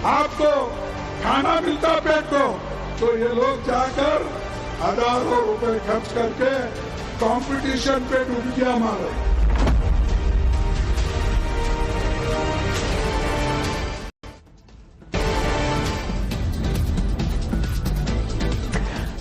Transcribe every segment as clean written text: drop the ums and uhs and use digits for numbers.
आपको खाना मिलता पेट को, तो ये लोग जाकर हजारों रुपए खर्च करके कंपटीशन पे डुबकियां मारे।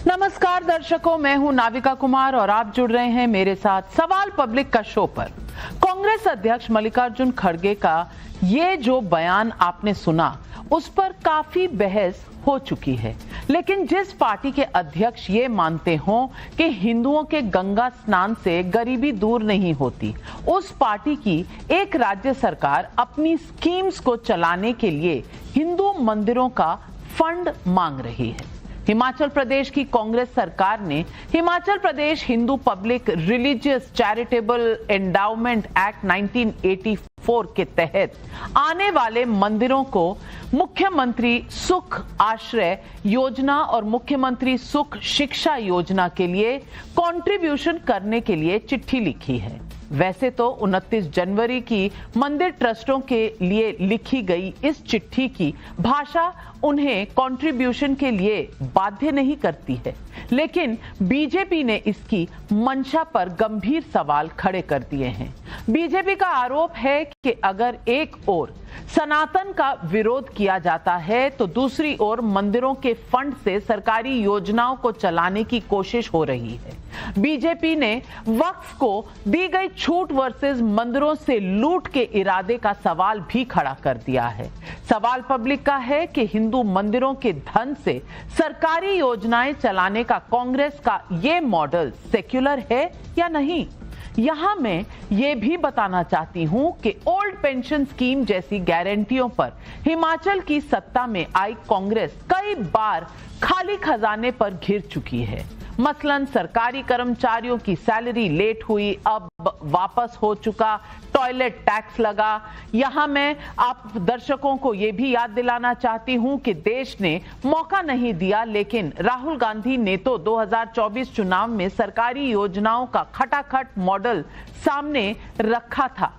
नमस्कार दर्शकों, मैं हूं नाविका कुमार और आप जुड़ रहे हैं मेरे साथ सवाल पब्लिक का शो पर। कांग्रेस अध्यक्ष मल्लिकार्जुन खड़गे का ये जो बयान आपने सुना, उस पर काफी बहस हो चुकी है, लेकिन जिस पार्टी के अध्यक्ष ये मानते हों कि हिंदुओं के गंगा स्नान से गरीबी दूर नहीं होती, उस पार्टी की एक राज्य सरकार अपनी स्कीम्स को चलाने के लिए हिंदू मंदिरों का फंड मांग रही है। हिमाचल प्रदेश की कांग्रेस सरकार ने Himachal Pradesh Hindu public religious charitable endowment act 1984 के तहत आने वाले मंदिरों को मुख्यमंत्री सुख आश्रय योजना और मुख्यमंत्री सुख शिक्षा योजना के लिए कंट्रीब्यूशन करने के लिए चिट्ठी लिखी है। वैसे तो 29 जनवरी की मंदिर ट्रस्टों के लिए लिखी गई इस चिट्ठी की भाषा उन्हें कंट्रीब्यूशन के लिए बाध्य नहीं करती है, लेकिन बीजेपी ने इसकी मंशा पर गंभीर सवाल खड़े कर दिए हैं। बीजेपी का आरोप है कि अगर एक ओर सनातन का विरोध किया जाता है तो दूसरी ओर मंदिरों के फंड से सरकारी योजनाओं को चलाने की कोशिश हो रही है। बीजेपी ने वक्फ को दी गई छूट वर्सेस मंदिरों से लूट के इरादे का सवाल भी खड़ा कर दिया है। सवाल पब्लिक का है कि हिंदू मंदिरों के धन से सरकारी योजनाएं चलाने का कांग्रेस का ये मॉडल सेक्युलर है या नहीं। यहां मैं ये भी बताना चाहती हूं कि ओल्ड पेंशन स्कीम जैसी गारंटियों पर हिमाचल की सत्ता में आई कांग्रेस कई बार खाली खजाने पर घिर चुकी है। मसलन सरकारी कर्मचारियों की सैलरी लेट हुई, अब वापस हो चुका, टॉयलेट टैक्स लगा। यहां मैं आप दर्शकों को यह भी याद दिलाना चाहती हूं कि देश ने मौका नहीं दिया, लेकिन राहुल गांधी ने तो 2024 चुनाव में सरकारी योजनाओं का खटाखट मॉडल सामने रखा था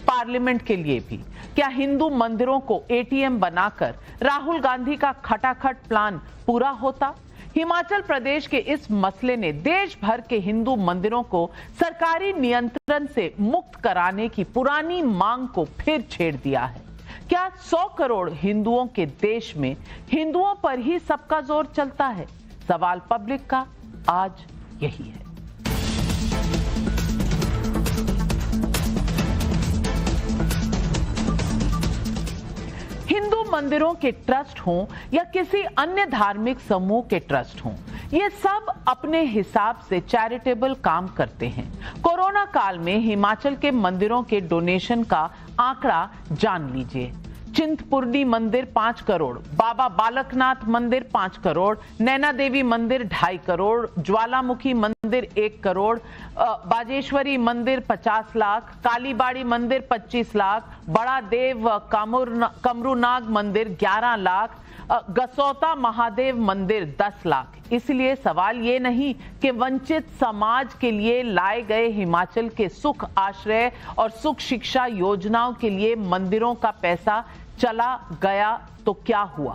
पार्लियामेंट के लिए भी। क्या हिंदू मंदिरों को एटीएम बनाकर राहुल गांधी का खटाखट प्लान पूरा होता? हिमाचल प्रदेश के इस मसले ने देश भर के हिंदू मंदिरों को सरकारी नियंत्रण से मुक्त कराने की पुरानी मांग को फिर छेड़ दिया है। क्या 100 करोड़ हिंदुओं के देश में हिंदुओं पर ही सबका जोर चलता है? सवाल पब्लिक का आज यही है। हिंदू मंदिरों के ट्रस्ट हों या किसी अन्य धार्मिक समूह के ट्रस्ट हों, ये सब अपने हिसाब से चैरिटेबल काम करते हैं। कोरोना काल में हिमाचल के मंदिरों के डोनेशन का आंकड़ा जान लीजिए। चिंतपूर्णी मंदिर 5 करोड़, बाबा बालकनाथ मंदिर 5 करोड़, नैना देवी मंदिर 2.5 करोड़, ज्वालामुखी मंदिर 1 करोड़, बाजेश्वरी मंदिर 50 लाख, कालीबाड़ी मंदिर 25 लाख, बड़ा देव कमरूनाग मंदिर 11 लाख, गसौता महादेव मंदिर 10 लाख। इसलिए सवाल ये नहीं कि वंचित समाज के लिए लाए गए हिमाचल के सुख आश्रय और सुख शिक्षा योजनाओं के लिए मंदिरों का पैसा चला गया तो क्या हुआ।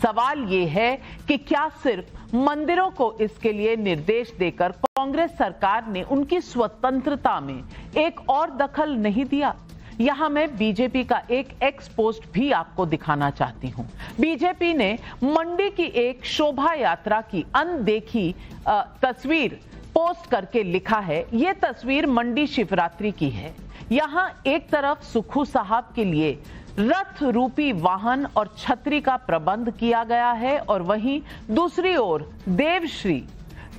सवाल ये है कि क्या सिर्फ मंदिरों को इसके लिए निर्देश देकर कांग्रेस सरकार ने उनकी स्वतंत्रता में एक और दखल नहीं दिया। यहां मैं बीजेपी का एक एक्स पोस्ट भी आपको दिखाना चाहती हूं। बीजेपी ने मंडी की एक शोभा यात्रा की अनदेखी तस्वीर पोस्ट करके लिखा है, ये तस्वीर मंडी शिवरात्रि की है। यहां एक तरफ सुखू साहब के लिए रथ रूपी वाहन और छतरी का प्रबंध किया गया है और वहीं दूसरी ओर देवश्री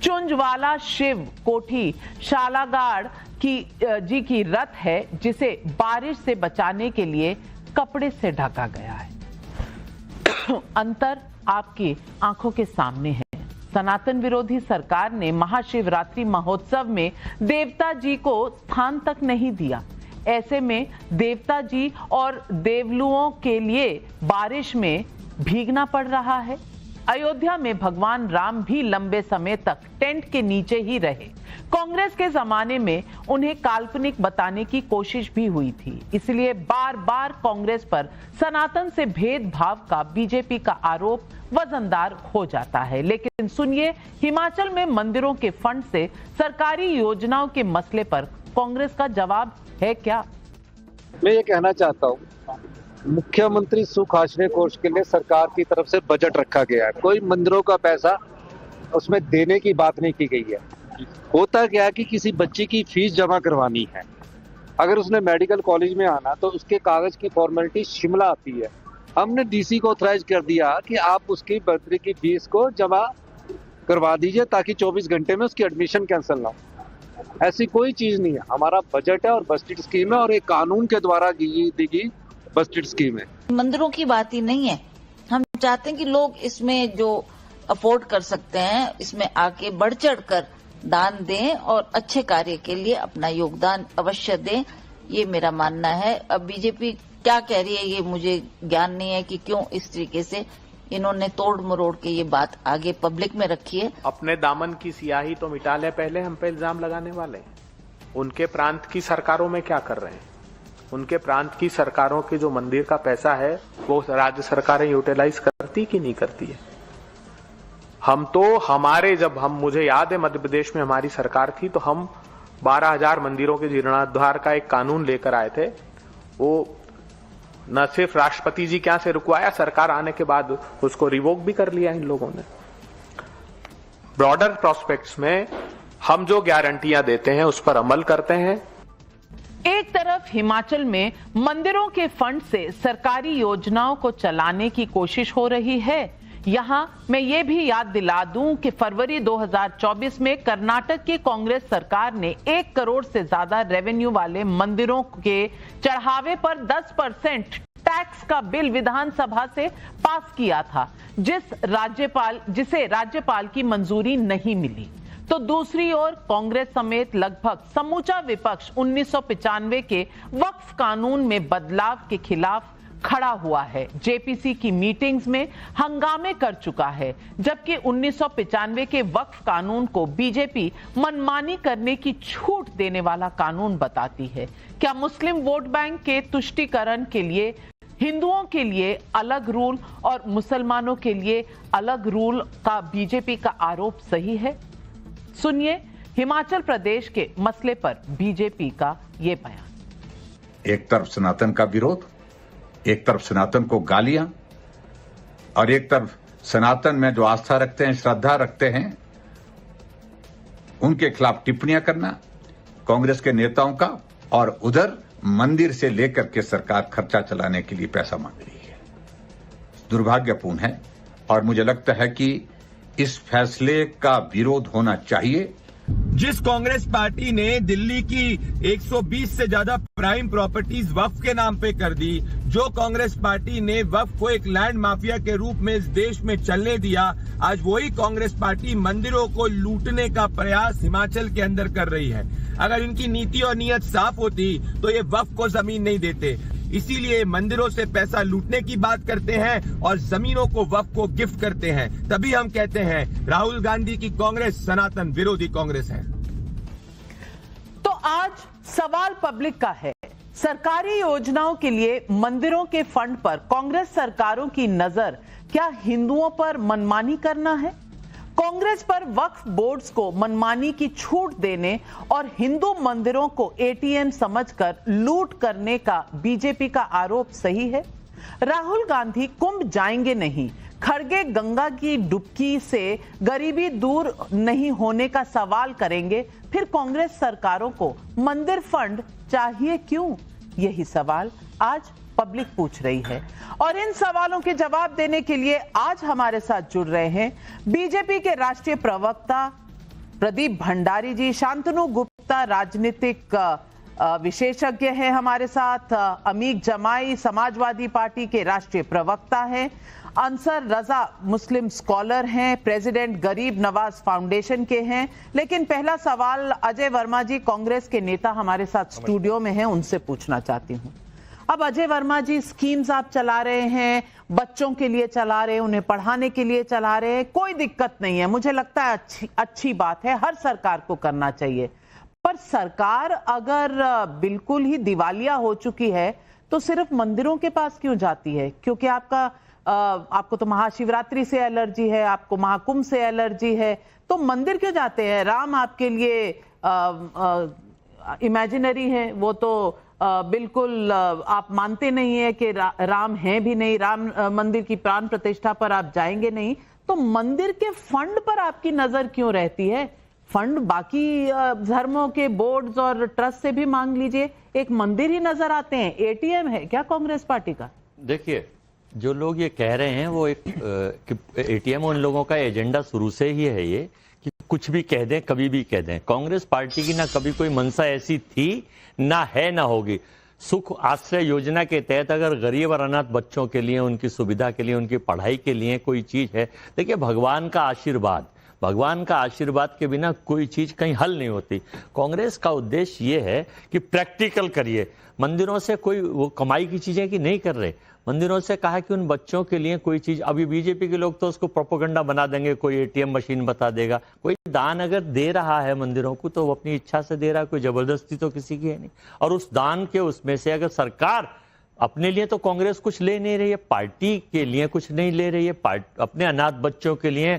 चुंजवाला शिव कोठी शालागाड़ जी की रथ है, जिसे बारिश से बचाने के लिए कपड़े से ढका गया है। अंतर आपकी आंखों के सामने है। सनातन विरोधी सरकार ने महाशिवरात्रि महोत्सव में देवता जी को स्थान तक नहीं दिया। ऐसे में देवता जी और देवलुओं के लिए बारिश में भीगना पड़ रहा है। अयोध्या में भगवान राम भी लंबे समय तक टेंट के नीचे ही रहे। कांग्रेस के जमाने में उन्हें काल्पनिक बताने की कोशिश भी हुई थी, इसलिए बार बार कांग्रेस पर सनातन से भेदभाव का बीजेपी का आरोप वजनदार हो जाता है। लेकिन सुनिए, हिमाचल में मंदिरों के फंड से सरकारी योजनाओं के मसले पर कांग्रेस का जवाब है क्या? मैं ये कहना चाहता हूँ, मुख्यमंत्री सुख आश्रय कोष के लिए सरकार की तरफ से बजट रखा गया है। कोई मंदिरों का पैसा उसमें देने की बात नहीं की गई है। होता क्या है कि किसी बच्चे की फीस जमा करवानी है, अगर उसने मेडिकल कॉलेज में आना तो उसके कागज की फॉर्मेलिटी शिमला आती है। हमने डीसी को ऑथराइज कर दिया कि आप उसकी बर्थडे की फीस को जमा करवा दीजिए ताकि 24 घंटे में उसकी एडमिशन कैंसिल ना हो। ऐसी कोई चीज नहीं है। हमारा बजट है और बजटेड स्कीम है और एक कानून के द्वारा दी गई बजटेड स्कीम है। मंदिरों की बात ही नहीं है। हम चाहते हैं कि लोग इसमें जो अफोर्ड कर सकते हैं इसमें आके बढ़ चढ़ कर दान दें और अच्छे कार्य के लिए अपना योगदान अवश्य दें, ये मेरा मानना है। अब बीजेपी क्या कह रही है ये मुझे ज्ञान नहीं है कि क्यों इस तरीके से इन्होंने तोड़ मरोड़ के ये बात आगे पब्लिक में रखी है। अपने दामन की सियाही तो मिटा ले, पहले हम पे इल्जाम लगाने वाले। उनके प्रांत की सरकारों में क्या कर रहे हैं? उनके प्रांत की सरकारों के जो मंदिर का पैसा है वो राज्य सरकारें यूटिलाइज करती कि नहीं करती है? हम तो मुझे याद है मध्य प्रदेश में हमारी सरकार थी तो हम 12,000 मंदिरों के जीर्णोद्धार का एक कानून लेकर आए थे। वो न सिर्फ राष्ट्रपति जी क्या से रुकवाया, सरकार आने के बाद उसको रिवोक भी कर लिया इन लोगों ने। ब्रॉडर प्रोस्पेक्ट्स में हम जो गारंटियां देते हैं उस पर अमल करते हैं। एक तरफ हिमाचल में मंदिरों के फंड से सरकारी योजनाओं को चलाने की कोशिश हो रही है, यहां मैं ये भी याद दिला दूं कि फरवरी 2024 में कर्नाटक की कांग्रेस सरकार ने 1 करोड़ से ज्यादा रेवेन्यू वाले मंदिरों के चढ़ावे पर 10% टैक्स का बिल विधानसभा से पास किया था, जिसे राज्यपाल की मंजूरी नहीं मिली। तो दूसरी ओर कांग्रेस समेत लगभग समूचा विपक्ष 1995 के वक्फ कानून में बदलाव के खिलाफ खड़ा हुआ है, जेपीसी की मीटिंग्स में हंगामे कर चुका है, जबकि 1995 के वक्फ कानून को बीजेपी मनमानी करने की छूट देने वाला कानून बताती है। क्या मुस्लिम वोट बैंक के तुष्टीकरण के लिए हिंदुओं के लिए अलग रूल और मुसलमानों के लिए अलग रूल का बीजेपी का आरोप सही है? सुनिए हिमाचल प्रदेश के मसले पर बीजेपी का ये बयान। एक तरफ सनातन का विरोध, एक तरफ सनातन को गालियां और एक तरफ सनातन में जो आस्था रखते हैं, श्रद्धा रखते हैं, उनके खिलाफ टिप्पणियां करना कांग्रेस के नेताओं का, और उधर मंदिर से लेकर के सरकार खर्चा चलाने के लिए पैसा मांग रही है। दुर्भाग्यपूर्ण है और मुझे लगता है कि इस फैसले का विरोध होना चाहिए। जिस कांग्रेस पार्टी ने दिल्ली की 120 से ज्यादा प्राइम प्रॉपर्टीज वक्फ के नाम पे कर दी, जो कांग्रेस पार्टी ने वक्फ को एक लैंड माफिया के रूप में इस देश में चलने दिया, आज वही कांग्रेस पार्टी मंदिरों को लूटने का प्रयास हिमाचल के अंदर कर रही है। अगर इनकी नीति और नीयत साफ होती तो ये वक्फ को जमीन नहीं देते। इसीलिए मंदिरों से पैसा लूटने की बात करते हैं और जमीनों को वक्फ को गिफ्ट करते हैं। तभी हम कहते हैं राहुल गांधी की कांग्रेस सनातन विरोधी कांग्रेस है। तो आज सवाल पब्लिक का है, सरकारी योजनाओं के लिए मंदिरों के फंड पर कांग्रेस सरकारों की नजर क्या हिंदुओं पर मनमानी करना है? कांग्रेस पर वक्फ बोर्ड्स को मनमानी की छूट देने और हिंदू मंदिरों को एटीएम समझकर लूट करने का बीजेपी का आरोप सही है? राहुल गांधी कुंभ जाएंगे नहीं, खड़गे गंगा की डुबकी से गरीबी दूर नहीं होने का सवाल करेंगे, फिर कांग्रेस सरकारों को मंदिर फंड चाहिए क्यों? यही सवाल आज पब्लिक पूछ रही है और इन सवालों के जवाब देने के लिए आज हमारे साथ जुड़ रहे हैं बीजेपी के राष्ट्रीय प्रवक्ता प्रदीप भंडारी जी, शांतनु गुप्ता राजनीतिक विशेषज्ञ हैं हमारे साथ, अमीक जमाई समाजवादी पार्टी के राष्ट्रीय प्रवक्ता हैं, अंसर रजा मुस्लिम स्कॉलर हैं, प्रेसिडेंट गरीब नवाज फाउंडेशन के हैं। लेकिन पहला सवाल अजय वर्मा जी कांग्रेस के नेता हमारे साथ स्टूडियो में हैं, उनसे पूछना चाहती हूं। अब अजय वर्मा जी स्कीम्स आप चला रहे हैं, बच्चों के लिए चला रहे हैं, उन्हें पढ़ाने के लिए चला रहे हैं, कोई दिक्कत नहीं है, मुझे लगता है अच्छी बात है, हर सरकार को करना चाहिए। पर सरकार अगर बिल्कुल ही दिवालिया हो चुकी है तो सिर्फ मंदिरों के पास क्यों जाती है? क्योंकि आपको तो महाशिवरात्रि से एलर्जी है, आपको महाकुंभ से एलर्जी है, तो मंदिर क्यों जाते हैं? राम आपके लिए इमेजिनरी है, वो तो बिल्कुल आप मानते नहीं है कि राम है भी नहीं, राम मंदिर की प्राण प्रतिष्ठा पर आप जाएंगे नहीं, तो मंदिर के फंड पर आपकी नजर क्यों रहती है? फंड बाकी धर्मों के बोर्ड्स और ट्रस्ट से भी मांग लीजिए, एक मंदिर ही नजर आते हैं। एटीएम है क्या कांग्रेस पार्टी का? देखिए, जो लोग ये कह रहे हैं वो एटीएम उन लोगों का एजेंडा शुरू से ही है ये कि कुछ भी कह दें, कभी भी कह दें। कांग्रेस पार्टी की ना कभी कोई मंशा ऐसी थी, ना है, ना होगी। सुख आश्रय योजना के तहत अगर गरीब और अनाथ बच्चों के लिए, उनकी सुविधा के लिए, उनकी पढ़ाई के लिए कोई चीज है, देखिए भगवान का आशीर्वाद के बिना कोई चीज कहीं हल नहीं होती। कांग्रेस का उद्देश्य ये है कि प्रैक्टिकल करिए। मंदिरों से कोई वो कमाई की चीजें की नहीं कर रहे, मंदिरों से कहा कि उन बच्चों के लिए कोई चीज, अभी बीजेपी के लोग तो उसको प्रोपेगेंडा बना देंगे, कोई एटीएम मशीन बता देगा। कोई दान अगर दे रहा है मंदिरों को तो वो अपनी इच्छा से दे रहा है, कोई जबरदस्ती तो किसी की है नहीं। और उस दान के उसमें से अगर सरकार अपने लिए तो कांग्रेस कुछ ले नहीं रही है, पार्टी के लिए कुछ नहीं ले रही है, अपने अनाथ बच्चों के लिए,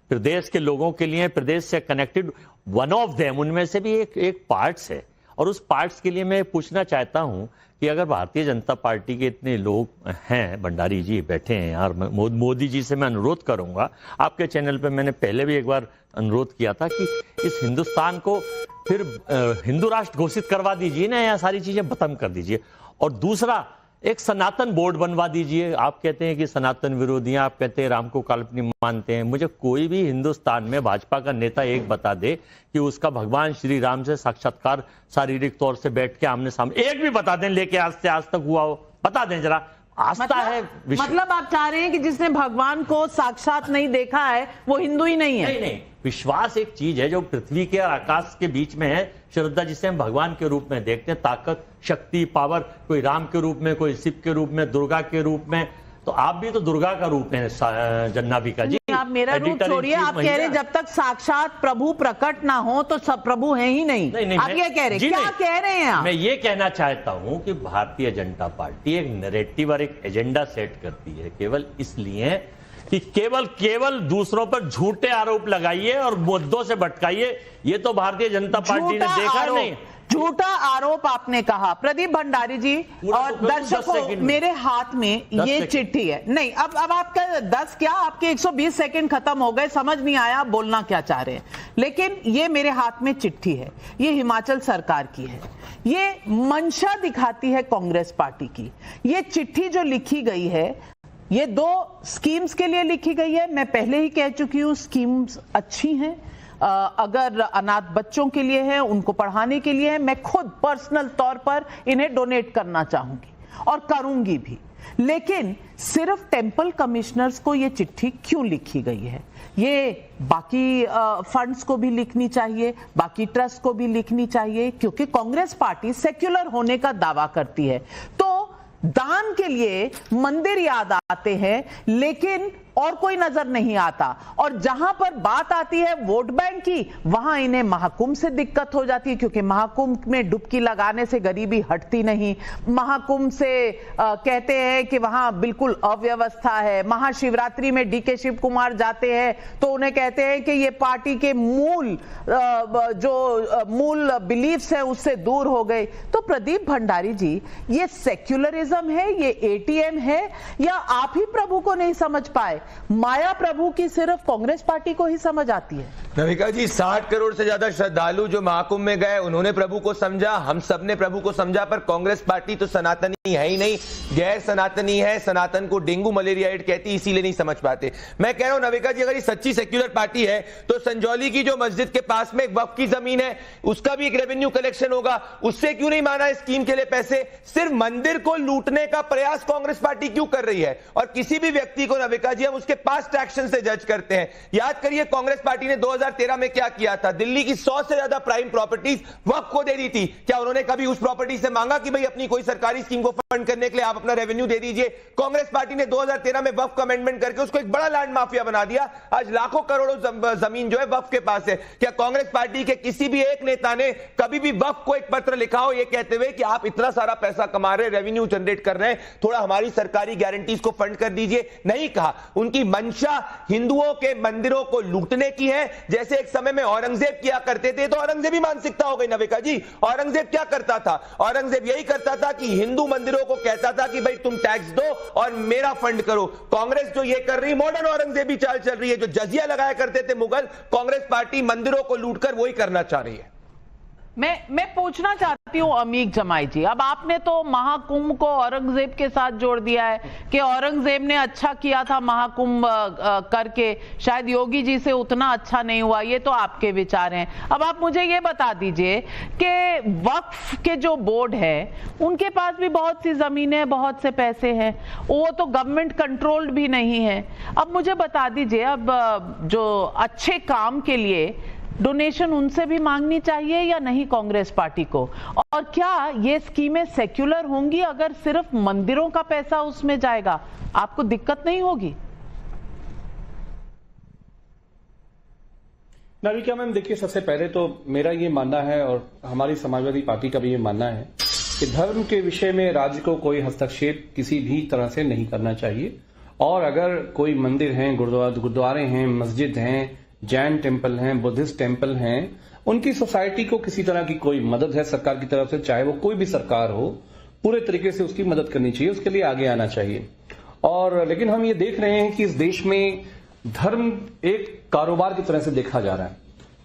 प्रदेश के लोगों के लिए, प्रदेश से कनेक्टेड वन ऑफ देम, उनमें से भी एक पार्ट्स है। और उस पार्ट्स के लिए मैं पूछना चाहता हूं कि अगर भारतीय जनता पार्टी के इतने लोग हैं, भंडारी जी बैठे हैं यार, मोदी जी से मैं अनुरोध करूंगा, आपके चैनल पे मैंने पहले भी एक बार अनुरोध किया था कि इस हिंदुस्तान को फिर हिंदू राष्ट्र घोषित करवा दीजिए ना, या सारी चीजें खत्म कर दीजिए। और दूसरा, एक सनातन बोर्ड बनवा दीजिए। आप कहते हैं कि सनातन विरोधी हैं, आप कहते हैं राम को काल्पनिक मानते हैं। मुझे कोई भी हिंदुस्तान में भाजपा का नेता एक बता दे कि उसका भगवान श्री राम से साक्षात्कार शारीरिक तौर से बैठ के आमने सामने, एक भी बता दें, लेके आज से आज तक हुआ हो, बता दें जरा। आस्था है मतलब आप चाह रहे हैं कि जिसने भगवान को साक्षात नहीं देखा है वो हिंदू ही नहीं है? नहीं, विश्वास एक चीज है जो पृथ्वी के और आकाश के बीच में है। श्रद्धा जिसे हम भगवान के रूप में देखते हैं, ताकत, शक्ति, पावर, कोई राम के रूप में, कोई शिव के रूप में, दुर्गा के रूप में। तो आप भी तो दुर्गा का रूप है जन्नाबिका जी। आप मेरा रूप छोड़िए, आप कह रहे हैं जब तक साक्षात प्रभु प्रकट ना हो तो सब प्रभु हैं ही नहीं। आप ये कह रहे हैं, क्या कह रहे हैं आप? मैं ये कहना चाहता हूं कि भारतीय जनता पार्टी एक नैरेटिव और एक एजेंडा सेट करती है केवल इसलिए कि केवल दूसरों पर झूठे आरोप लगाइए और मुद्दों से भटकाइए। ये तो भारतीय जनता पार्टी ने देखा नहीं। झूठा आरोप आपने कहा। प्रदीप भंडारी जी और दर्शकों, मेरे हाथ में ये चिट्ठी है। नहीं, अब आपका 10 क्या, आपके 120 सेकंड खत्म हो गए, समझ नहीं आया आप बोलना क्या चाह रहे हैं। लेकिन ये मेरे हाथ में चिट्ठी है, ये हिमाचल सरकार की है, ये मंशा दिखाती है कांग्रेस पार्टी की। ये चिट्ठी जो लिखी गई है, ये 2 स्कीम्स के लिए लिखी गई है। मैं पहले ही कह चुकी हूं, स्कीम्स अच्छी हैं। अगर अनाथ बच्चों के लिए है, उनको पढ़ाने के लिए है, मैं खुद पर्सनल तौर पर इन्हें डोनेट करना चाहूंगी और करूंगी भी। लेकिन सिर्फ टेंपल कमिश्नर्स को ये चिट्ठी क्यों लिखी गई है? ये बाकी फंड्स को भी लिखनी चाहिए, बाकी ट्रस्ट को भी लिखनी चाहिए, क्योंकि कांग्रेस पार्टी सेक्युलर होने का दावा करती है। तो दान के लिए मंदिर याद आते हैं, लेकिन और कोई नजर नहीं आता। और जहां पर बात आती है वोट बैंक की, वहां इन्हें महाकुंभ से दिक्कत हो जाती है, क्योंकि महाकुंभ में डुबकी लगाने से गरीबी हटती नहीं। महाकुंभ से कहते हैं कि वहां बिल्कुल अव्यवस्था है। महाशिवरात्रि में डीके शिव कुमार जाते हैं तो उन्हें कहते हैं कि ये पार्टी के मूल बिलीफ्स है उससे दूर हो गए। तो प्रदीप भंडारी जी, ये सेक्युलरिज्म है, ये एटीएम है, या आप ही प्रभु को नहीं समझ पाए? माया प्रभु की सिर्फ कांग्रेस पार्टी को ही समझ आती है। नविका जी, 60 करोड़ से ज्यादा श्रद्धालु जो महाकुंभ में गए, उन्होंने प्रभु को समझा, हम सब ने प्रभु को समझा, पर कांग्रेस पार्टी तो सनातनी है ही नहीं, गैर सनातनी है। सनातन को डेंगू मलेरियाइड कहती, इसीलिए नहीं समझ पाते। मैं कह रहा हूं नविका जी, अगर ये सच्ची सेक्युलर पार्टी है तो संजौली की जो मस्जिद के पास में एक वक्फ की जमीन है, उसका भी एक रेवेन्यू कलेक्शन होगा, उससे क्यों नहीं माना स्कीम के लिए पैसे? सिर्फ मंदिर को लूटने का प्रयास कांग्रेस पार्टी क्यों कर रही है? और किसी भी व्यक्ति को नविका जी हम उसके पास्ट एक्शन से जज करते हैं। याद करिए कांग्रेस पार्टी ने 2013 में क्या किया था, दिल्ली की 100 से ज्यादा प्राइम प्रॉपर्टीज वक्फ को दे दी थी। क्या उन्होंने कभी उस प्रॉपर्टी से मांगा कि भाई अपनी कोई सरकारी स्कीम को फंड करने के लिए आप अपना रेवेन्यू दे दीजिए। कांग्रेस पार्टी ने 2013 में वक्फ अमेंडमेंट करके उसको एक बड़ा लैंड माफिया बना दिया। आज लाखों करोड़ों जमीन जो है वक्फ के पास है। क्या कांग्रेस पार्टी के किसी भी एक नेता ने कभी भी वक्फ को एक पत्र लिखा हो ये कहते हुए कि आप इतना सारा पैसा कमा रहे, रेवेन्यू जनरेट कर रहे हैं, थोड़ा हमारी सरकारी गारंटीज को फंड कर दीजिए? नहीं कहा। उनकी मंशा हिंदुओं के मंदिरों को लूटने की है, जैसे एक समय में औरंगजेब किया करते थे। तो औरंगजेबी मानसिकता हो गई नविका जी। औरंगजेब क्या करता था? औरंगजेब यही करता था कि हिंदू मंदिरों को कहता था कि भाई तुम टैक्स दो और मेरा फंड करो। कांग्रेस जो ये कर रही, मॉडर्न औरंगजेबी चाल चल रही है। जो जजिया लगाया करते थे मुगल, कांग्रेस पार्टी मंदिरों को लूटकर वही करना चाह रही है। मैं पूछना चाहती हूँ अमीक जमाई जी, अब आपने तो महाकुंभ को औरंगजेब के साथ जोड़ दिया है कि औरंगजेब ने अच्छा किया था महाकुंभ करके, शायद योगी जी से उतना अच्छा नहीं हुआ। ये तो आपके विचार हैं। अब आप मुझे ये बता दीजिए कि वक्फ के जो बोर्ड है उनके पास भी बहुत सी जमीनें, बहुत से पैसे हैं, वो तो गवर्नमेंट कंट्रोल्ड भी नहीं है। अब मुझे बता दीजिए, अब जो अच्छे काम के लिए डोनेशन उनसे भी मांगनी चाहिए या नहीं कांग्रेस पार्टी को? और क्या ये स्कीमें सेक्युलर होंगी अगर सिर्फ मंदिरों का पैसा उसमें जाएगा? आपको दिक्कत नहीं होगी? नाविका मैम, देखिए, सबसे पहले तो मेरा ये मानना है और हमारी समाजवादी पार्टी का भी ये मानना है कि धर्म के विषय में राज्य को कोई हस्तक्षेप किसी भी तरह से नहीं करना चाहिए। और अगर कोई मंदिर हैं, गुरुद्वारे हैं, मस्जिद हैं, जैन टेम्पल हैं, बुद्धिस्ट टेम्पल हैं, उनकी सोसाइटी को किसी तरह की कोई मदद है सरकार की तरफ से, चाहे वो कोई भी सरकार हो, पूरे तरीके से उसकी मदद करनी चाहिए, उसके लिए आगे आना चाहिए। और लेकिन हम ये देख रहे हैं कि इस देश में धर्म एक कारोबार की तरह से देखा जा रहा है।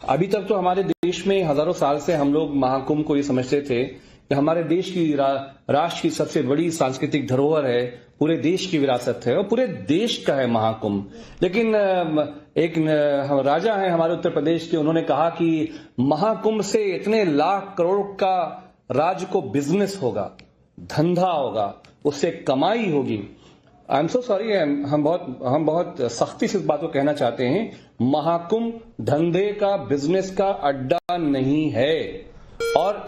अभी तक तो हमारे देश में हजारों साल से हम लोग महाकुंभ को ये समझते थे कि हमारे देश की राष्ट्र की सबसे बड़ी सांस्कृतिक धरोहर है, पूरे देश की विरासत है और पूरे देश का है महाकुंभ। लेकिन एक राजा है हमारे उत्तर प्रदेश के, उन्होंने कहा कि महाकुंभ से इतने लाख करोड़ का राज्य को बिजनेस होगा, धंधा होगा, उससे कमाई होगी। आई एम सो सॉरी, हम बहुत सख्ती से इस बात को कहना चाहते हैं, महाकुंभ धंधे का, बिजनेस का अड्डा नहीं है। और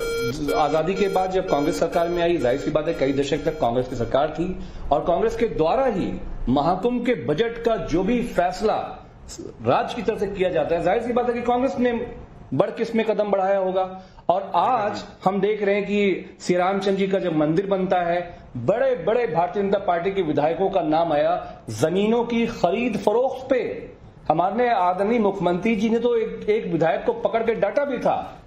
आजादी के बाद जब कांग्रेस सरकार में आई, जाहिर सी बात है कई दशक तक कांग्रेस की सरकार थी और कांग्रेस के द्वारा ही महाकुंभ के बजट का जो भी फैसला राज्य की तरफ से किया जाता है, जाहिर सी बात है कि कांग्रेस ने बढ़ के इसमें कदम बढ़ाया होगा। और आज हम देख रहे हैं कि श्री रामचंद्र जी का जब मंदिर बनता है, बड़े बड़े भारतीय जनता पार्टी के विधायकों का नाम आया जमीनों की खरीद फरोख्त पे। हमारे आदरणीय मुख्यमंत्री जी ने तो एक विधायक को पकड़ के डांटा भी था,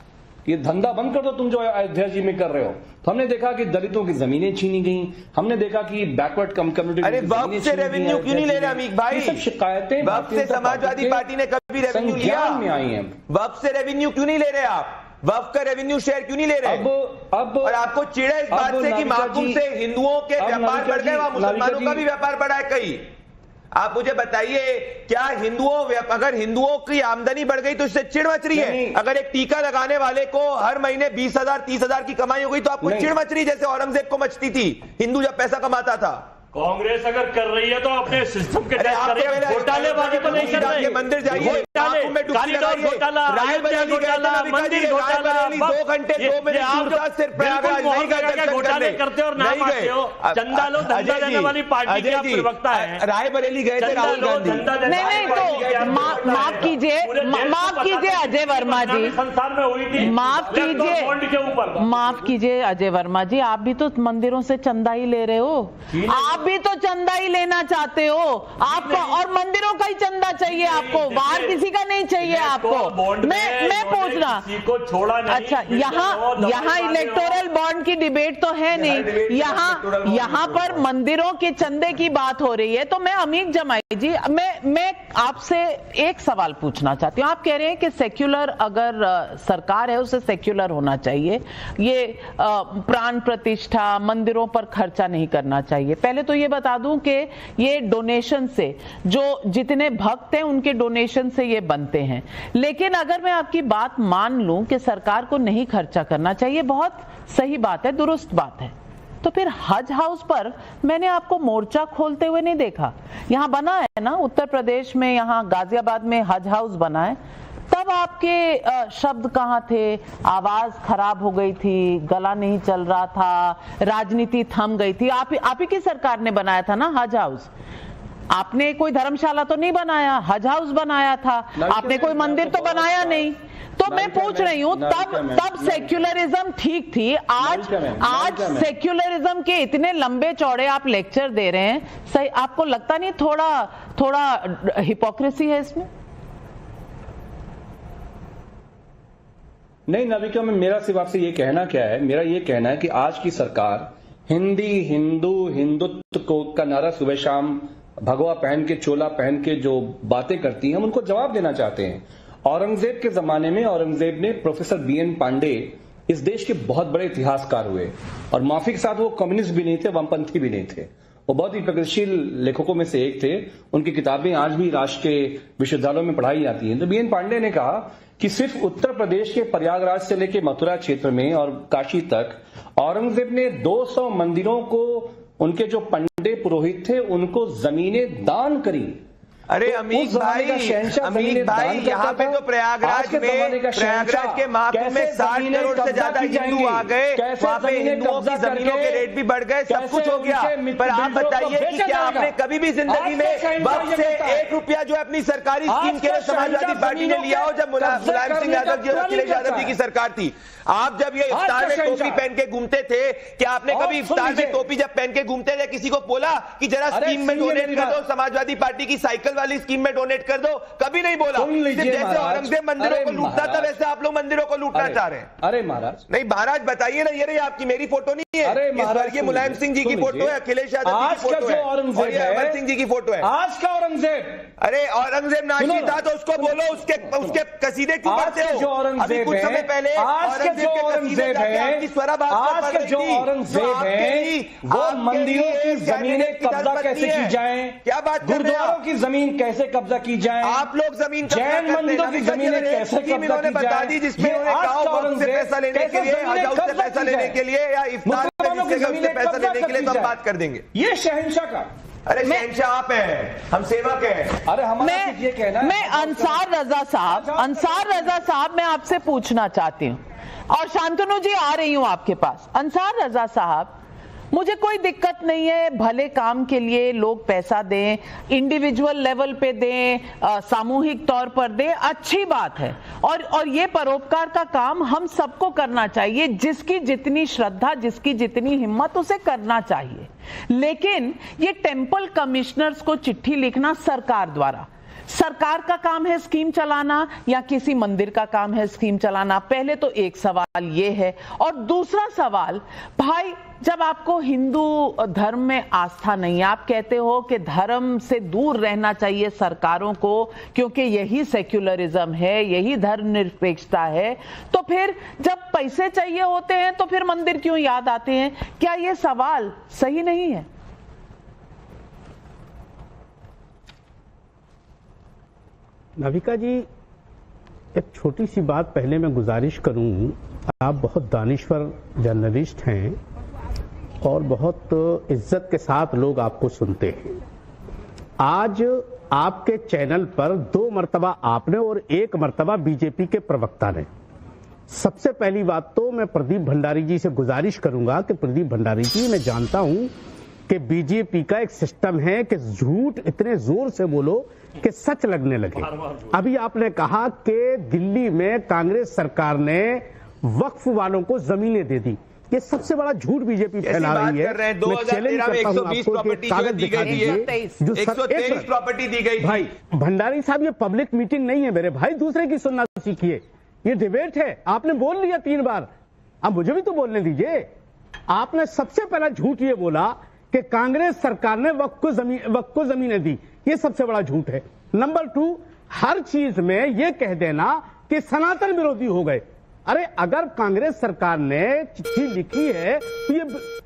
ये धंधा बंद कर दो तुम जो अयोध्या जी में कर रहे हो। तो हमने देखा कि दलितों की जमीनें छीनी गई, हमने देखा कि बैकवर्ड कम्युनिटी, अरे वक्फ से रेवेन्यू क्यों नहीं ले रहे अमीक भाई? सब शिकायतें वक्फ से समाजवादी पार्टी ने कभी रेवेन्यू लिया में आई है। वक्फ से रेवेन्यू क्यों नहीं ले रहे आप? वक्फ का रेवेन्यू शेयर क्यों नहीं ले रहे? अब और आपको चिढ़ इस बात से कि महाकुंभ से हिंदुओं के व्यापार बढ़ गए, वहां मुसलमानों का भी व्यापार बढ़ा है कहीं। आप मुझे बताइए, क्या अगर हिंदुओं की आमदनी बढ़ गई तो इससे चिढ़ मच रही है? अगर एक टीका लगाने वाले को हर महीने 20,000 30,000 की कमाई हो गई तो आपको चिढ़ मच रही, जैसे औरंगजेब को मचती थी हिंदू जब पैसा कमाता था? कांग्रेस अगर कर रही है तो अपने सिस्टम के तहत कर रही है, घोटालेबाजी तो नहीं कर रही। मंदिर जाइए, रायबरेली घोटाला, मंदिर घोटाला, 2 घंटे 2 मिनट सिर्फ प्रयागराज नहीं गए, घोटाले करते और ना पाते हो। चंदा लो धंधा देने वाली पार्टी के आप प्रवक्ता हैं। रायबरेली गए थे राहुल गांधी। नहीं तो माफ कीजिए अजय वर्मा जी, संसार में हुई थी, माफ कीजिए अजय वर्मा जी, आप भी तो मंदिरों से चंदा ही ले रहे हो, आप भी तो चंदा ही लेना चाहते हो आपको, और मंदिरों का ही चंदा चाहिए आपको, बाहर किसी का नहीं चाहिए आपको। मैं पूछ रहा को छोड़ा नहीं। अच्छा, यहाँ इलेक्टोरल बॉन्ड की डिबेट तो है नहीं, यहाँ पर मंदिरों के चंदे की बात हो रही है। तो मैं अमीक जमाई जी, मैं आपसे एक सवाल पूछना चाहती हूँ। आप कह रहे हैं कि सेक्युलर अगर सरकार है उसे सेक्युलर होना चाहिए, ये प्राण प्रतिष्ठा मंदिरों पर खर्चा नहीं करना चाहिए। पहले तो ये बता दूं कि ये डोनेशन से, जो जितने भक्त हैं उनके डोनेशन से ये बनते हैं। लेकिन अगर मैं आपकी बात मान लूं कि सरकार को नहीं खर्चा करना चाहिए, बहुत सही बात है, दुरुस्त बात है, तो फिर हज हाउस पर मैंने आपको मोर्चा खोलते हुए नहीं देखा। यहां बना है ना उत्तर प्रदेश में, यहां गाजियाबाद में हज हाउस बना है, तब आपके शब्द कहाँ थे? आवाज खराब हो गई थी, गला नहीं चल रहा था, राजनीति थम गई थी। आप ही की सरकार ने बनाया था ना हज हाउस। आपने कोई धर्मशाला तो नहीं बनाया, हज हाउस बनाया था। आपने कोई मंदिर तो बनाया नहीं। तो मैं पूछ रही हूँ, तब सेक्युलरिज्म ठीक थी। आज सेक्युलरिज्म के इतने लंबे चौड़े आप लेक्चर दे रहे हैं, सही आपको लगता नहीं थोड़ा हिपोक्रेसी है इसमें? नहीं नाविका में मेरा सिर्फ आपसे ये कहना क्या है, मेरा ये कहना है कि आज की सरकार हिंदुत्व का नारा सुबह शाम भगवा पहन के, चोला पहन के जो बातें करती है, हम उनको जवाब देना चाहते हैं। औरंगजेब के जमाने में औरंगजेब ने प्रोफेसर बीएन पांडे इस देश के बहुत बड़े इतिहासकार हुए, और माफी के साथ वो कम्युनिस्ट भी नहीं थे, वामपंथी भी नहीं थे। वो बहुत ही प्रगतिशील लेखकों में से एक थे। उनकी किताबें आज भी राष्ट्र के विश्वविद्यालयों में पढ़ाई जाती हैं। तो बीएन पांडे ने कहा कि सिर्फ उत्तर प्रदेश के प्रयागराज से लेकर मथुरा क्षेत्र में और काशी तक औरंगजेब ने 200 मंदिरों को, उनके जो पंडे पुरोहित थे, उनको जमीनें दान करी। अरे अमीर भाई यहाँ पे तो प्रयागराज के महाकुंभ में 60 करोड़ से ज्यादा हिंदू आ गए। वहाँ पे हिंदुओं की जमीनों के रेट भी बढ़ गए, सब कुछ हो गया। पर आप बताइए कि क्या आपने कभी भी जिंदगी में वक्त से 1 रुपया जो है अपनी सरकारी स्कीम के लिए समाजवादी पार्टी ने लिया हो? जब मुलायम सिंह यादव जी और अखिलेश यादव जी की सरकार थी, आप जब ये इफ्तार में टोपी पहन के घूमते थे, क्या आपने कभी इफ्तार में टोपी जब पहन के घूमते थे किसी को बोला कि जरा स्कीम में डोनेट कर दो, समाजवादी पार्टी की साइकिल वाली स्कीम में डोनेट कर दो? कभी नहीं बोला। जैसे औरंगजेब मंदिरों को लूटता था, वैसे आप लोग मंदिरों को लूटना चाह रहे हैं। अरे महाराज, नहीं महाराज बताइए ना, ये रही आपकी, मेरी फोटो नहीं है। अरे महाराज, ये मुलायम सिंह जी की फोटो है, अखिलेश यादव जी की फोटो है, और ये अमर सिंह जी की फोटो है। आज का औरंगजेब, अरे औरंगजेब नाची था तो उसको बोलो, उसके कसीदे क्यों करते हो? अभी कुछ समय पहले औरंगजेब के कसीदे जाके आपकी स्वरा बात आज के जो औरंगजेब है, वो मंदिरों की जमीनें कब्जा कैसे की जाए, क्या बात, गुरुद्वारों की जमीन कैसे कब्जा की जाए, आप लोग जमीन जैन मंदिरों की जमीनें कैसे कब्जा की बता दी, जिसमें से पैसा लेने के लिए, हज हाउस से पैसा लेने के लिए, या इफ्तार से पैसा लेने के लिए तो हम बात कर देंगे। ये शहंशाह का, अरे शहंशाह आप हैं, हम सेवक हैं। अरे हमारा ये कहना है। मैं अंसार रजा साहब मैं आपसे पूछना चाहती हूँ, और शांतनु जी आ रही हूँ आपके पास। अंसार रजा साहब, मुझे कोई दिक्कत नहीं है, भले काम के लिए लोग पैसा दें, इंडिविजुअल लेवल पे दें, सामूहिक तौर पर दें, अच्छी बात है। और ये परोपकार का काम हम सबको करना चाहिए, जिसकी जितनी श्रद्धा, जिसकी जितनी हिम्मत, उसे करना चाहिए। लेकिन ये टेम्पल कमिश्नर्स को चिट्ठी लिखना सरकार द्वारा, सरकार का काम है स्कीम चलाना या किसी मंदिर का काम है स्कीम चलाना? पहले तो एक सवाल ये है। और दूसरा सवाल, भाई जब आपको हिंदू धर्म में आस्था नहीं है, आप कहते हो कि धर्म से दूर रहना चाहिए सरकारों को, क्योंकि यही सेक्युलरिज्म है, यही धर्मनिरपेक्षता है, तो फिर जब पैसे चाहिए होते हैं तो फिर मंदिर क्यों याद आते हैं? क्या ये सवाल सही नहीं है? नाविका जी, एक छोटी सी बात पहले मैं गुजारिश करूं। आप बहुत दानिश्वर जर्नलिस्ट हैं और बहुत इज्जत के साथ लोग आपको सुनते हैं। आज आपके चैनल पर 2 मर्तबा आपने और 1 मर्तबा बीजेपी के प्रवक्ता ने। सबसे पहली बात तो मैं प्रदीप भंडारी जी से गुजारिश करूंगा कि प्रदीप भंडारी जी, मैं जानता हूं कि बीजेपी का एक सिस्टम है कि झूठ इतने जोर से बोलो कि सच लगने लगे। अभी आपने कहा कि दिल्ली में कांग्रेस सरकार ने वक्फ वालों को जमीनें दे दी। ये सबसे बड़ा झूठ बीजेपी फैला रही है। मैं चैलेंज करता हूं आपको कि कागज दिखा दीजिए जो 123 प्रॉपर्टी दी गई। भाई भंडारी साहब, ये पब्लिक मीटिंग नहीं है मेरे भाई, दूसरे की सुनना सीखिए। ये डिबेट है। आपने बोल लिया 3 बार, अब मुझे भी तो बोलने दीजिए। आपने सबसे पहला झूठ ये बोला कि कांग्रेस सरकार ने वक्फ को जमीनें दी। ये सबसे बड़ा झूठ है। नंबर 2, हर चीज में ये कह देना कि सनातन विरोधी हो गए। अरे अगर कांग्रेस सरकार ने चिट्ठी लिखी है तो ये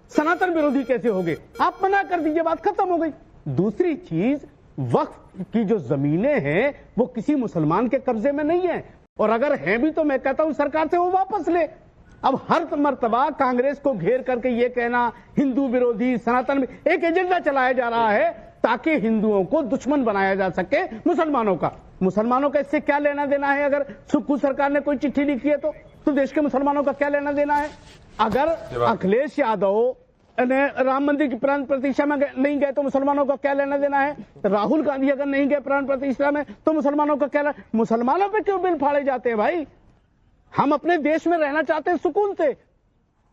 सनातन विरोधी कैसे हो गए? आप मना कर दीजिए, बात खत्म हो गई। दूसरी चीज, वक्फ की जो जमीनें हैं वो किसी मुसलमान के कब्जे में नहीं है, और अगर हैं भी तो मैं कहता हूं सरकार से वो वापस ले। अब हर मर्तबा कांग्रेस को घेर करके ये कहना हिंदू विरोधी, सनातन, एक एजेंडा चलाया जा रहा है ताकि हिंदुओं को दुश्मन बनाया जा सके मुसलमानों का। मुसलमानों का इससे क्या लेना देना है? अगर सुक्खू सरकार ने कोई चिट्ठी लिखी है तो देश के मुसलमानों का क्या लेना देना है? अगर अखिलेश यादव ने राम मंदिर की प्राण प्रतिष्ठा में नहीं गए तो मुसलमानों का क्या लेना देना है? राहुल गांधी अगर नहीं गए प्राण प्रतिष्ठा में तो मुसलमानों का क्या मुसलमानों पे क्यों बिल फाड़े जाते हैं भाई? हम अपने देश में रहना चाहते हैं सुकून से,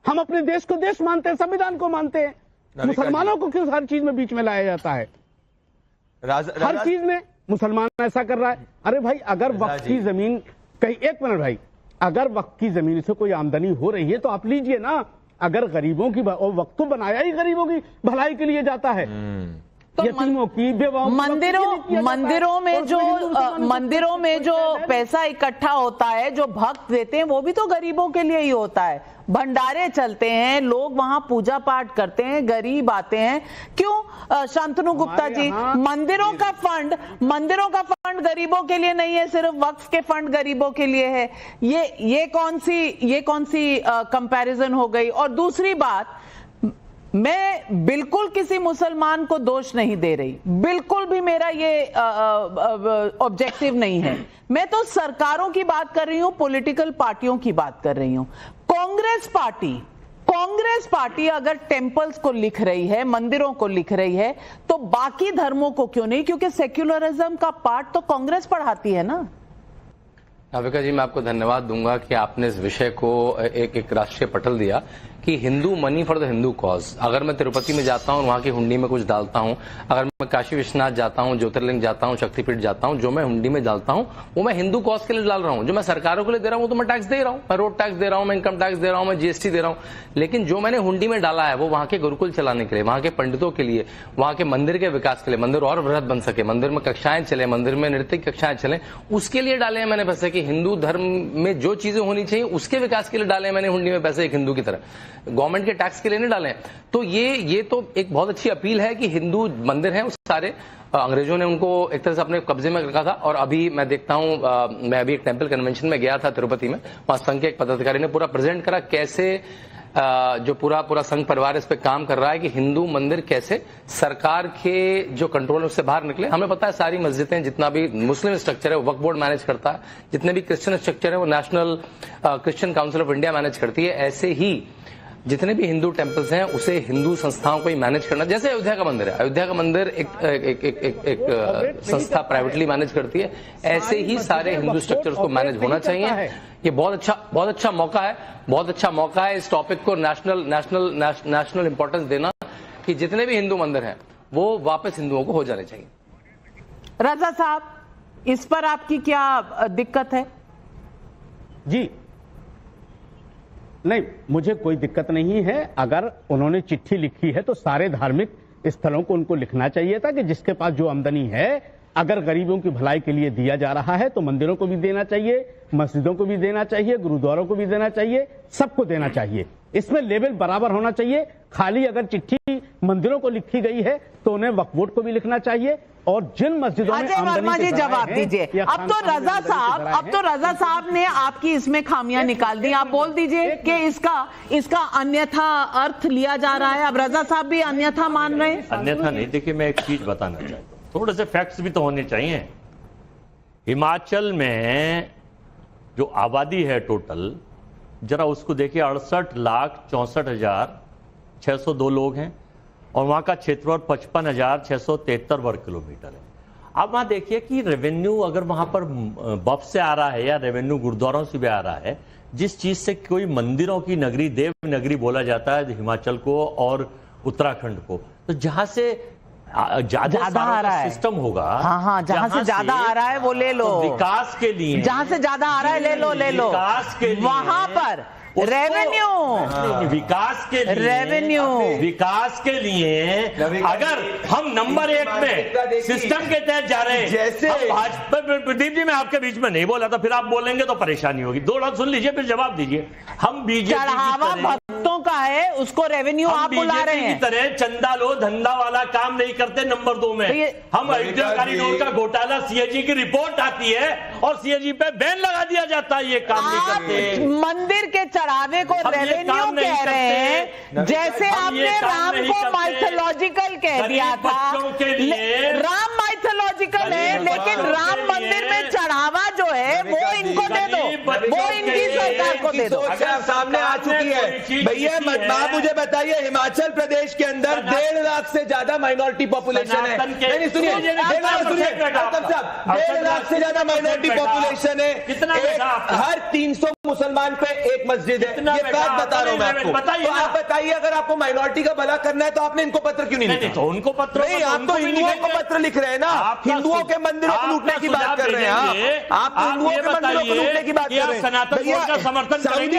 हम अपने देश को देश मानते हैं, संविधान को मानते हैं, मुसलमानों को क्यों हर चीज में बीच में लाया जाता है? हर चीज में मुसलमान ऐसा कर रहा है। अरे भाई अगर वक्फ की जमीन कहीं, एक मिनट भाई, अगर वक्फ की जमीन से कोई आमदनी हो रही है तो आप लीजिए ना। अगर गरीबों की, और वक्त तो बनाया ही गरीबों की भलाई के लिए जाता है, तो यतीमों की, बेवाओं की, मंदिरों में जो पैसा इकट्ठा होता है, जो भक्त देते हैं, वो भी तो गरीबों के लिए ही होता है। भंडारे चलते हैं, लोग वहां पूजा पाठ करते हैं, गरीब आते हैं। क्यों शांतनु गुप्ता जी, मंदिरों का फंड गरीबों के लिए नहीं है, सिर्फ वक्फ के फंड गरीबों के लिए है? ये कौन सी कंपैरिजन हो गई? और दूसरी बात, मैं बिल्कुल किसी मुसलमान को दोष नहीं दे रही, बिल्कुल भी मेरा ये ऑब्जेक्टिव नहीं है। मैं तो सरकारों की बात कर रही हूं, पॉलिटिकल पार्टियों की बात कर रही हूं। कांग्रेस पार्टी अगर टेम्पल्स को लिख रही है, मंदिरों को लिख रही है, तो बाकी धर्मों को क्यों नहीं? क्योंकि सेक्युलरिज्म का पार्ट तो कांग्रेस पढ़ाती है ना। नाविका जी, मैं आपको धन्यवाद दूंगा कि आपने इस विषय को एक राष्ट्रीय पटल दिया कि Hindu money for the Hindu cause. अगर मैं तिरुपति में जाता हूं, वहां की हुंडी में कुछ डालता हूं, अगर मैं काशी विश्वनाथ जाता हूं, ज्योतिर्लिंग जाता हूं, शक्तिपीठ जाता हूं, जो मैं हुंडी में डालता हूं वो मैं हिंदू कॉज के लिए डाल रहा हूं। जो मैं सरकारों के लिए दे रहा हूं तो मैं टैक्स दे रहा हूं, मैं रोड टैक्स दे रहा हूं, मैं इनकम टैक्स दे रहा हूं, मैं जीएसटी दे रहा हूं। लेकिन जो मैंने हुंडी में डाला है वो वहां के गुरुकुल चलाने के लिए, वहां के पंडितों के लिए, वहां के मंदिर के विकास के लिए, मंदिर और वृहद बन सके, मंदिर में कक्षाएं चले, मंदिर में नृत्य की कक्षाएं चले, उसके लिए डाले हैं मैंने पैसे। कि हिंदू धर्म में जो चीजें होनी चाहिए उसके विकास के लिए डाले मैंने हुंडी में पैसे, एक हिंदू की तरह, गवर्नमेंट के टैक्स के लिए नहीं डाले। तो ये तो एक बहुत अच्छी अपील है कि हिंदू मंदिर हैं उस सारे, अंग्रेजों ने उनको एक तरह से अपने कब्जे में रखा था। और अभी मैं देखता हूं, मैं अभी एक टेंपल कन्वेंशन में गया था तिरुपति में, वहां संघ के एक पदाधिकारी ने पूरा प्रेजेंट करा कैसे जो पूरा संघ परिवार इस पे काम कर रहा है कि हिंदू मंदिर कैसे सरकार के जो कंट्रोल है उससे बाहर निकले। हमें पता है सारी मस्जिदें, जितना भी मुस्लिम स्ट्रक्चर है वो वक्फ बोर्ड मैनेज करता है, जितने भी क्रिश्चियन स्ट्रक्चर है वो national Christian council of India manage करती है। ऐसे ही जितने भी हिंदू टेम्पल्स हैं उसे हिंदू संस्थाओं को ही मैनेज करना। जैसे अयोध्या का मंदिर है, अयोध्या का मंदिर एक संस्था प्राइवेटली मैनेज करती है, ऐसे ही सारे हिंदू स्ट्रक्चर्स को मैनेज होना चाहिए। ये बहुत अच्छा मौका है इस टॉपिक को नेशनल इंपॉर्टेंस देना कि जितने भी हिंदू मंदिर हैं वो वापस हिंदुओं को हो जाने चाहिए। रजा साहब, इस पर आपकी क्या दिक्कत है? जी नहीं, मुझे कोई दिक्कत नहीं है। अगर उन्होंने चिट्ठी लिखी है तो सारे धार्मिक स्थलों को उनको लिखना चाहिए था कि जिसके पास जो आमदनी है, अगर गरीबों की भलाई के लिए दिया जा रहा है तो मंदिरों को भी देना चाहिए, मस्जिदों को भी देना चाहिए, गुरुद्वारों को भी देना चाहिए, सबको देना चाहिए। इसमें लेवल बराबर होना चाहिए। खाली अगर चिट्ठी मंदिरों को लिखी गई है तो उन्हें वक्फ बोर्ड को भी लिखना चाहिए। और जिन मस्जिदों में अजय वर्मा जी जवाब दीजिए। अब तो रजा साहब ने आपकी इसमें खामियां निकाल दी। आप बोल दीजिए कि इसका अन्यथा अर्थ लिया जा रहा है। अब रजा साहब भी अन्यथा मान रहे हैं। अन्यथा नहीं, देखिए मैं एक चीज बताना चाहता हूँ, थोड़े से फैक्ट्स भी तो होने चाहिए। हिमाचल में जो आबादी है टोटल, जरा उसको देखिए, 68,64,602 लोग हैं और वहां का क्षेत्रफल 55,673 वर्ग किलोमीटर है। अब वहां देखिए कि रेवेन्यू अगर वहां पर वक्फ से आ रहा है या रेवेन्यू गुरुद्वारों से भी आ रहा है, जिस चीज से कोई मंदिरों की नगरी, देव नगरी बोला जाता है हिमाचल को और उत्तराखंड को, तो जहां से ज्यादा आ रहा है सिस्टम होगा। हाँ, जहां से ज्यादा आ रहा है वो ले लो, तो विकास के लिए जहां से ज्यादा आ रहा है ले लो विकास के लिए वहां पर विकास के लिए अगर हम नंबर 1 में सिस्टम के तहत जा रहे हैं, जैसे भाजपा, प्रदीप जी मैं आपके बीच में नहीं बोला था, फिर आप बोलेंगे तो परेशानी होगी। 2 बात सुन लीजिए फिर जवाब दीजिए। हम बीजेपी चढ़ावा भक्तों का है, उसको रेवेन्यू आप बुला रहे हैं। तरह चंदा लो धंधा वाला काम नहीं करते। नंबर 2 में हम अयोध्या कॉरिडोर का घोटाला, सीएजी की रिपोर्ट आती है और सीएजी पे बैन लगा दिया जाता है। ये काम नहीं करते। मंदिर के चढ़ावे को रेवेन्यू कह रहे हैं, जैसे आपने राम को माइथोलॉजिकल कह दिया था। राम माइथोलॉजिकल है, लेकिन राम मंदिर में वो इनकी सरकार को दे दो। अगर सामने आ चुकी है भैया, आप मुझे बताइए, हिमाचल प्रदेश के अंदर 1.5 लाख से ज्यादा माइनॉरिटी पॉपुलेशन है। नहीं सुनिए, 1.5 लाख से ज्यादा माइनॉरिटी पॉपुलेशन है। हर 300 मुसलमान पे एक मस्जिद है। ये बात बता रहा हूं मैं आपको। तो आप बताइए, अगर आपको माइनॉरिटी का भला करना है तो आपने इनको पत्र क्यों नहीं लिखा? तो उनको पत्र नहीं, आप तो हिंदुओं को पत्र लिख रहे हैं ना, हिंदुओं के मंदिरों को लूटने की बात कर रहे हैं आप तो हिंदुओं के मंदिरों को लूटने की बात कर रहे हैं। सनातन बोर्ड का समर्थन सऊदी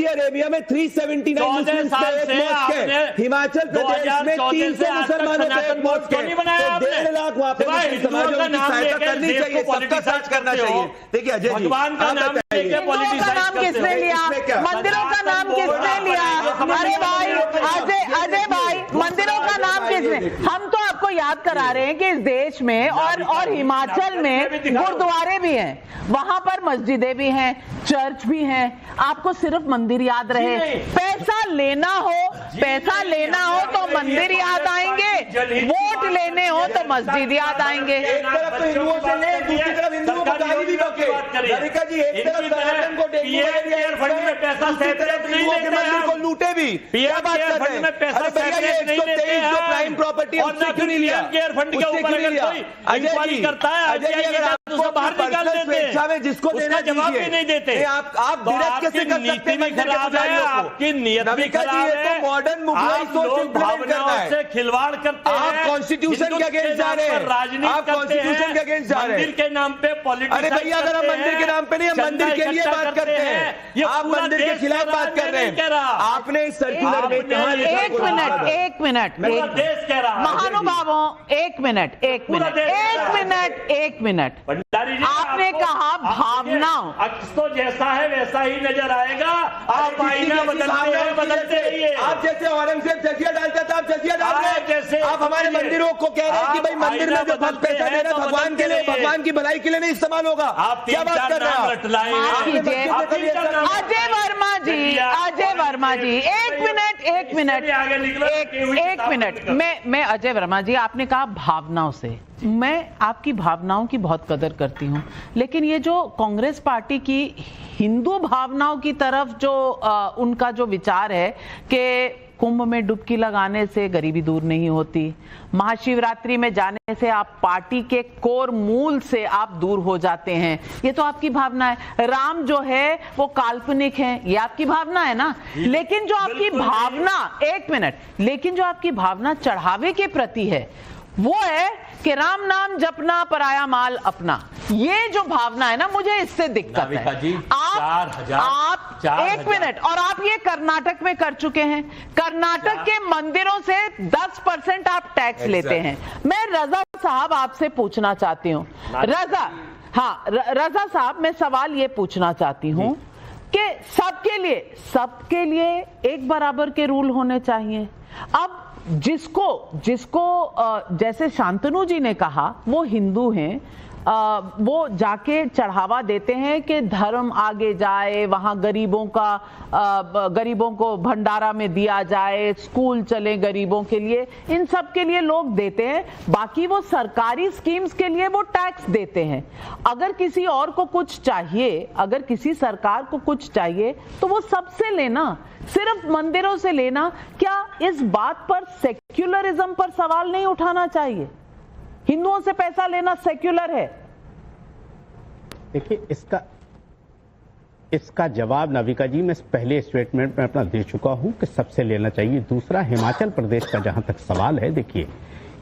अरेबिया में 379 मुस्लिम है, हिमाचल प्रदेश में 300 मुसलमानों पे एक मॉस्क है। 1.5 लाख वहां पे समाजों की सहायता करनी चाहिए, सबका साथ करना चाहिए। देखिए अजय जी, भगवान का नाम हिंदुओं का नाम किसने लिया, मंदिरों का नाम किसने लिया? अरे भाई अजय भाई, मंदिरों का नाम किसने? हम तो आपको याद करा रहे हैं कि इस देश में और हिमाचल में गुरुद्वारे भी हैं, वहां पर मस्जिदें भी हैं, चर्च भी हैं। आपको सिर्फ मंदिर याद रहे। पैसा लेना हो तो मंदिर याद आएंगे, वोट लेने हो तो मस्जिद याद आएंगे। एक तरफ तो हिंदुओं से ले, दूसरी तरफ हिंदुओं को गाली भी बके। ललिका जी, एक तरफ सनातन को फंड में पैसा मंदिर को लूटे भी। क्या बात कर रहे हैं? अरे भैया, ये 123 जो प्राइम प्रॉपर्टी है उससे क्यों नहीं लिया? अजय जी, अगर आपको बाहर निकाल स्वेच्छा में जिसको देना जवाब भी नहीं देते, आप विरोध कैसे कर सकते हैं? आपकी नीयत भी खराब है। तो मॉडर्न मुगलाई सोच इंप्लीमेंट करना है, से खिलवाड़ करते हैं। आप कॉन्स्टिट्यूशन के अगेंस्ट जा रहे हैं, आप कॉन्स्टिट्यूशन के अगेंस्ट जा रहे हैं। मंदिर के नाम पे पॉलिटिक्स। अरे भैया, अगर हम मंदिर के नाम पे नहीं, हम मंदिर के लिए बात करते हैं, आप मंदिर के खिलाफ बात कर रहे हैं। आपने इस सर्कुलर में कहा? एक मिनट देश कह रहा, महानुभावों, एक मिनट आपने कहा भावनाओं, अक्स तो जैसा है वैसा ही नजर आएगा। आप आईना बदलते हैं, बदलते रहिए। आप जैसे औरंगजेब जजिया डालता था, आप जजिया डाल रहे हैं। जैसे आप हमारे मंदिरों को कह रहे हैं कि भाई मंदिर में जो भक्त पैसा दे रहे हैं भगवान के लिए, भगवान की भलाई के लिए नहीं इस्तेमाल होगा। आप क्या बात कर रहे हैं? अजय वर्मा जी, एक मिनट मैं अजय वर्मा जी, आपने कहा भावनाओं से। मैं आपकी भावनाओं की बहुत कदर करती हूं, लेकिन ये जो कांग्रेस पार्टी की हिंदू भावनाओं की तरफ जो उनका जो विचार है कि कुंभ में डुबकी लगाने से गरीबी दूर नहीं होती, महाशिवरात्रि में जाने से आप पार्टी के कोर मूल से आप दूर हो जाते हैं, ये तो आपकी भावना है। राम जो है वो काल्पनिक है, ये आपकी भावना है ना। लेकिन जो आपकी भावना, लेकिन जो आपकी भावना चढ़ावे के प्रति है वो है कि राम नाम जपना पराया माल अपना। ये जो भावना है ना, मुझे इससे दिक्कत है। आप एक मिनट, और आप ये कर्नाटक में कर चुके हैं। कर्नाटक के मंदिरों से 10% आप टैक्स लेते हैं। मैं रजा साहब आपसे पूछना चाहती हूँ, रजा साहब, मैं सवाल ये पूछना चाहती हूँ कि सबके लिए एक बराबर के रूल होने चाहिए। अब जिसको जैसे शांतनु जी ने कहा वो हिंदू हैं, वो जाके चढ़ावा देते हैं कि धर्म आगे जाए, वहां गरीबों को भंडारा में दिया जाए, स्कूल चले गरीबों के लिए, इन सब के लिए लोग देते हैं। बाकी वो सरकारी स्कीम्स के लिए वो टैक्स देते हैं। अगर किसी और को कुछ चाहिए, अगर किसी सरकार को कुछ चाहिए तो वो सबसे लेना, सिर्फ मंदिरों से लेना। क्या इस बात पर सेक्युलरिज्म पर सवाल नहीं उठाना चाहिए? हिंदुओं से पैसा लेना सेक्युलर है? देखिए, इसका जवाब नाविका जी मैं पहले स्टेटमेंट में अपना दे चुका हूं कि सबसे लेना चाहिए। दूसरा, हिमाचल प्रदेश का जहां तक सवाल है, देखिए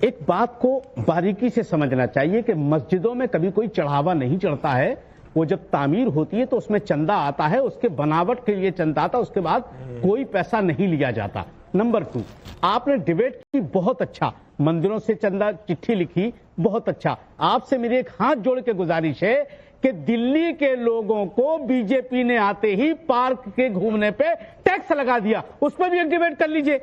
एक बात को बारीकी से समझना चाहिए कि मस्जिदों में कभी कोई चढ़ावा नहीं चढ़ता है। वो जब तामीर होती है तो उसमें चंदा आता है, उसके बनावट के लिए चंदा आता है, उसके बाद कोई पैसा नहीं लिया जाता। नंबर 2, आपने डिबेट की, बहुत अच्छा, मंदिरों से चंदा चिट्ठी लिखी, बहुत अच्छा। आपसे मेरी एक हाथ जोड़ के गुजारिश है कि दिल्ली के लोगों को बीजेपी ने आते ही पार्क के घूमने पे टैक्स लगा दिया, उस पर भी एक डिबेट कर लीजिए,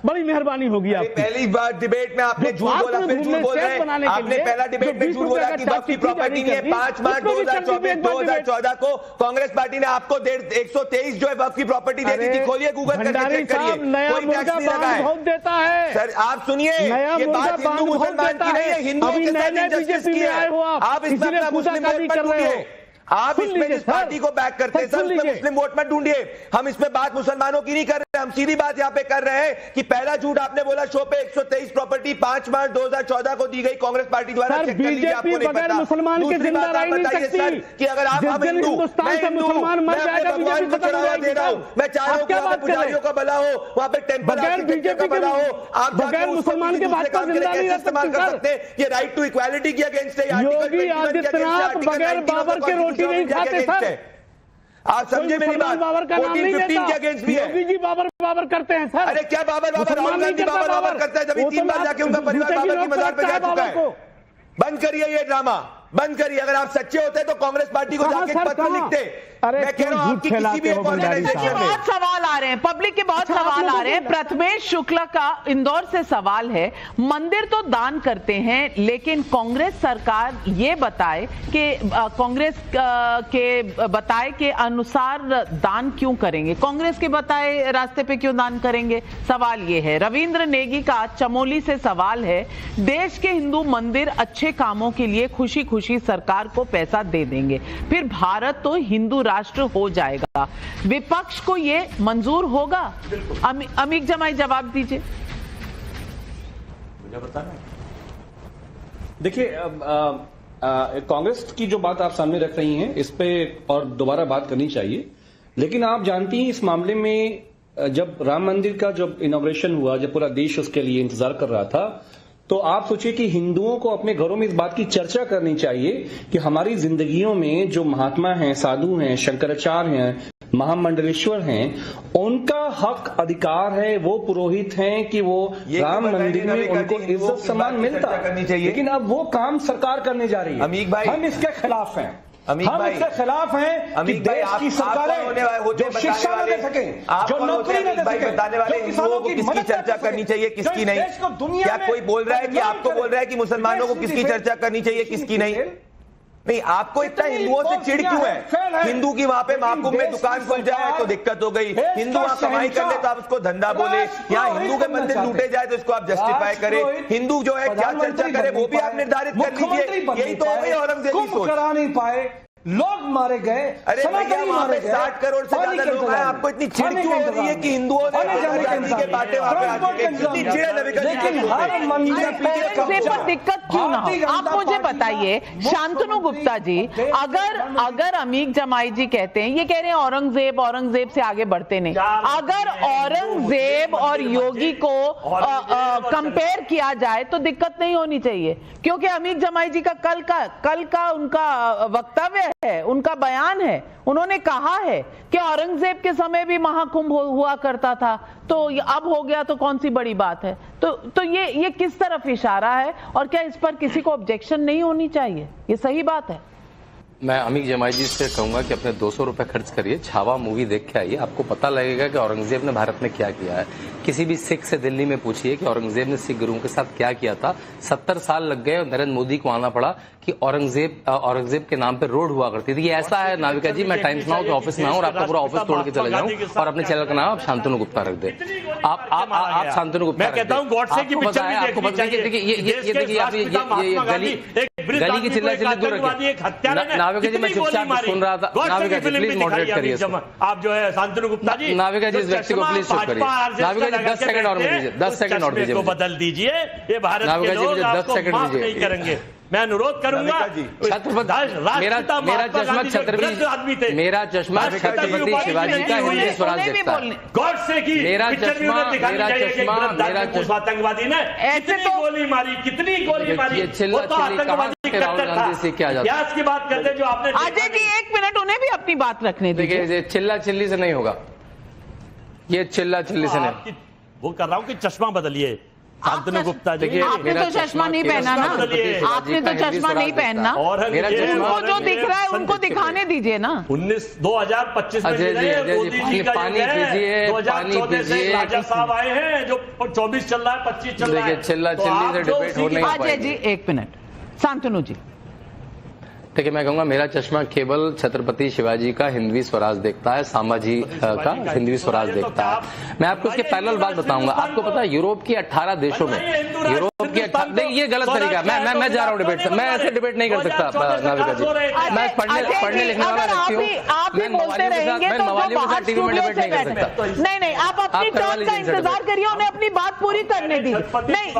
बड़ी मेहरबानी होगी आपकी। पहली बार डिबेट में आपने झूठ बोला, फिर झूठ बोल रहे हैं। आपने पहला डिबेट में झूठ बोला कि वक्फ की प्रॉपर्टी नहीं है। 5 मार्च 2014 को कांग्रेस पार्टी ने आपको 123 जो है वक्फ की प्रॉपर्टी दे दी थी। खोलिए गूगल करके चेक करिए, कोई टैक्स नहीं लगा है। देता है सर, आप सुनिए, ये बात हिंदू मुसलमान की नहीं है, हिंदुओं के साथ इनजस्टिस की है। आप इसमें अपना मुस्लिम वोट मत लूटिए, आप इसमें जिस पार्टी को बैक करते हैं सर, उसमें मुस्लिम वोट मत ढूंढिए। हम इसमें बात मुसलमानों की नहीं कर रहे, हम सीधी बात यहाँ पे कर रहे हैं कि पहला झूठ आपने बोला शो पे 123 प्रॉपर्टी 5 मार्च 2014 को दी गई कांग्रेस पार्टी द्वारा। चेक कर लीजिए, आपको नहीं पता। मुसलमान के जिंदा रह नहीं सकती सर कि अगर आप हम हिंदू, मैं हिंदू, मैं अपने भगवान को चढ़ावा दे रहा हूँ, मैं चाह रहा हूँ कि वहाँ पे पुजारियों का भला हो, वहाँ पे टेम्पल आर्किटेक्चर का भला हो, आप बगैर मुसलमान के बात का जिंदा नहीं रह इस्तेमाल कर सकते हैं। ये राइट टू इक्वालिटी के अगेंस्ट है, योगी आदित्यनाथ बगैर बाबर के रोटी नहीं खाते सर। आप समझे मेरी बात? बाबर का नाम नहीं लेता, के अगेंस्ट भी है। योगी जी बाबर करते हैं सर। अरे क्या बाबर राहुल गांधी बाबर करता है? जब 3 बार जाके उनका परिवार बाबर की मजार पे जा चुका है। बंद करिए ये ड्रामा, बंद करिए। अगर आप सच्चे होते तो कांग्रेस पार्टी को जाके पत्र लिखते। मैं कह रहा हूं आपकी किसी भी ऑर्गेनाइजेशन में बहुत सवाल आ रहे हैं, पब्लिक के बहुत सवाल आ रहे हैं। प्रथमेश शुक्ला का इंदौर से सवाल है, मंदिर तो दान करते हैं लेकिन कांग्रेस सरकार ये बताए कि कांग्रेस के बताए के अनुसार दान क्यों करेंगे, कांग्रेस के बताए रास्ते पे क्यों दान करेंगे, सवाल ये है। रविंद्र नेगी का चमोली से सवाल है, देश के हिंदू मंदिर अच्छे कामों के लिए खुशी खुशी सरकार को पैसा दे देंगे, फिर भारत तो हिंदू राष्ट्र हो जाएगा, विपक्ष को ये मंजूर होगा? अमीक जमाई जवाब दीजिए। मुझे बताना। देखिए, कांग्रेस की जो बात आप सामने रख रही हैं इस पे और दोबारा बात करनी चाहिए, लेकिन आप जानती हैं इस मामले में जब राम मंदिर का जब इनॉग्रेशन हुआ, जब पूरा देश उसके लिए इंतजार कर रहा था, तो आप सोचिए कि हिंदुओं को अपने घरों में इस बात की चर्चा करनी चाहिए कि हमारी जिंदगियों में जो महात्मा हैं, साधु हैं, शंकराचार्य हैं, महामंडलेश्वर हैं, उनका हक अधिकार है, वो पुरोहित हैं कि वो राम मंदिर में उनको इज्जत सम्मान मिलता है। लेकिन अब वो काम सरकार करने जा रही है। अमीक भाई, हम इसके खिलाफ हैं। हम इसके खिलाफ हैं कि देश की सरकारें जो शिक्षा न दे सके, जो नौकरी न दे सके, बताने वाले हिंदुओं को किसकी चर्चा करनी चाहिए, किसकी नहीं। क्या कोई बोल रहा है कि आपको बोल रहा है कि मुसलमानों को किसकी चर्चा करनी चाहिए, किसकी नहीं? नहीं, आपको इतना हिंदुओं से चिढ़ क्यों है? हिंदू की वहां पे महाकुंभ में दुकान खुल जाए तो दिक्कत हो गई, हिंदू वहां कमाई कर ले तो आप उसको धंधा बोले, यहाँ हिंदू के मंदिर लूटे जाए तो इसको आप जस्टिफाई करें। हिंदू जो है क्या चर्चा करे वो भी आप निर्धारित कर लीजिए। यही तो हो गई औरंगजेबी सोच। करा नहीं पाए, लोग मारे गए। अरे भैया, वहां पे 60 करोड़ से ज्यादा लोग हैं, आपको इतनी चिढ़ क्यों हो रही है कि हिंदुओं ने आजादी के बाटे वहां पे आके इतनी चिढ़ है? लेकिन हर मंदिर पर दिक्कत क्यों ना हो? आप मुझे बताइए शांतनु गुप्ता जी, अगर अमीक जमाई जी कहते हैं, ये कह रहे हैं औरंगजेब से आगे बढ़ते नहीं, अगर औरंगजेब और योगी को कंपेयर किया जाए तो दिक्कत नहीं होनी चाहिए, क्योंकि अमीक जमाई जी का कल का उनका वक्तव्य है, उनका बयान है, उन्होंने कहा है कि औरंगजेब के समय भी महाकुंभ हुआ करता था, तो अब हो गया तो कौन सी बड़ी बात है? तो ये किस तरफ इशारा है, और क्या इस पर किसी को ऑब्जेक्शन नहीं होनी चाहिए? ये सही बात है। मैं अमीक जमाई जी से कहूंगा कि अपने 200 रुपए खर्च करिए, छावा मूवी देख के आइए, आपको पता लगेगा कि औरंगजेब ने भारत में क्या किया है। किसी भी सिख से दिल्ली में पूछिए कि औरंगजेब ने सिख गुरुओं के साथ क्या किया था। 70 साल लग गए और नरेंद्र मोदी को आना पड़ा कि औरंगजेब के नाम पे रोड हुआ करती थी। ये ऐसा है नाविका जी, मैं टाइम्स नाउ के ऑफिस में आऊं और आपका पूरा ऑफिस तोड़ के चले जाऊं और अपने चैनल का नाम आप शांतनु गुप्ता रख दे। आप शांतनु गुप्ता, मैं कहता हूं गॉडसे की पिक्चर भी आपको पता है। देखिए ये देखिए आप ये गली की चिल्ला चिल्ली दूर रखिए। नाविका जी, मैं चुपचाप सुन रहा था। नाविका जी प्लीज मॉडरेट करिए। आप जो है शांतनु गुप्ता जी, नाविका जी इस व्यक्ति को प्लीज चुप करिए। नाविका जी 10 सेकंड और दीजिए, 10 सेकंड और दीजिए, बदल दीजिए। ये भारत के लोग आपको माफ नहीं करेंगे। मैं अनुरोध करूंगा, मेरा चश्मा छत्रपति शिवाजी का हिंदी स्वराज देखता है। गॉडसे की आतंकवादी ने कितनी गोली मारी, कितनी गोली मारी, चिल्ला चिल्ली राहुल गांधी से क्या जाता है? की बात करते जो आपने। अजय जी 1 मिनट, उन्हें भी अपनी बात रखने दीजिए। देखिए चिल्ला चिल्ली से नहीं होगा, ये चिल्ला चिल्ली से नहीं। वो कर रहा हूँ कि चश्मा बदलिए। शांतनु गुप्ता जी, आपने तो चश्मा नहीं पहना ना, आपने तो चश्मा नहीं पहनना, उनको जो दिख रहा है उनको दिखाने दीजिए ना। 2025 में पानी पीजिए, पानी पीजिए। राजा साहब आए हैं, जो 24 चल रहा है, 25 चल रहा है। चिल्ला चिल्ली से डिबेट हो नहीं पाएगी। अजय जी 1 मिनट, शांतनु जी। देखिए, मैं कहूंगा मेरा चश्मा केवल छत्रपति शिवाजी का हिंदवी स्वराज देखता है, संभाजी का हिंदवी स्वराज देखता है। मैं आपको इसके पैरेलल बात बताऊंगा। आपको पता है यूरोप के 18 देशों में, यूरोप के नहीं, ये गलत तरीका है। मैं जा रहा हूँ डिबेट से, मैं ऐसे डिबेट नहीं कर सकता नाविका जी। मैं पढ़ने लिखने वाला व्यक्ति हूँ, मैं मवालियों के साथ टीवी में डिबेट नहीं कर सकता। नहीं, आप अपनी टर्न का इंतजार करिए, उन्हें अपनी बात पूरी करने दी। नहीं,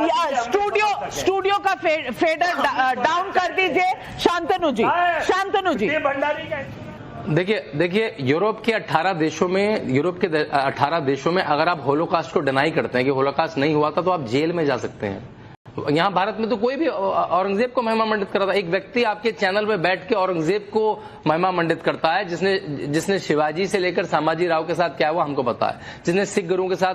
स्टूडियो का फेडर डाउन कर दीजिए। शांतनु जी देखिए यूरोप के 18 देशों में अगर आप होलोकास्ट को डिनाई करते हैं कि होलोकास्ट नहीं हुआ था, तो आप जेल में जा सकते हैं। यहाँ भारत में तो कोई भी औरंगजेब को महिमा मंडित करता था। एक व्यक्ति आपके चैनल पे बैठ के औरंगजेब को महिमा मंडित करता है, जिसने शिवाजी से लेकर संभाजी राव के साथ क्या हुआ हमको पता है, जिसने सिख गुरुओं के साथ